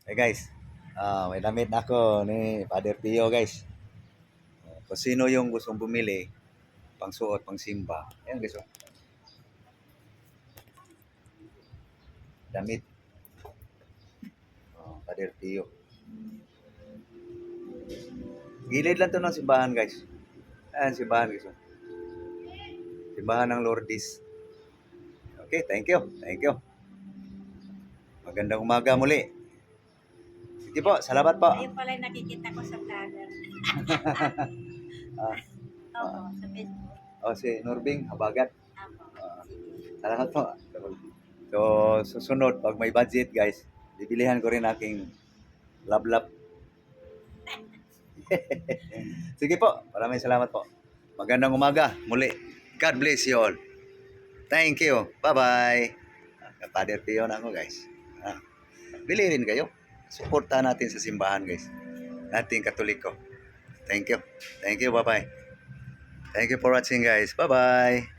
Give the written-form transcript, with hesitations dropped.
Hey guys, may damit na ako ni Father Pio guys. Kung sino yung gustong bumili, pang suot, pang simba. Ayan guys, oh. Damit. Father Pio. Gilid lang to ng simbahan guys. Ayan, simbahan guys. Oh. Simbahan ng Lourdes. Okay, thank you. Thank you. Magandang umaga muli. Sige po, salamat po. Ayun pala yung nakikita ko sa vlogger. Ah, Opo, sa Facebook. si Norbing Habagat. Opo. Ah, Sige. salamat po. So, susunod, pag may budget guys, bibilihan ko rin aking lab-lab. Sige po, maraming salamat po. Magandang umaga muli. God bless you all. Thank you. Bye-bye. Father Pio na ako guys. Bili rin kayo. Suportahan natin sa simbahan guys. Nating Katoliko. Thank you. Thank you. Bye-bye. Thank you for watching guys. Bye-bye.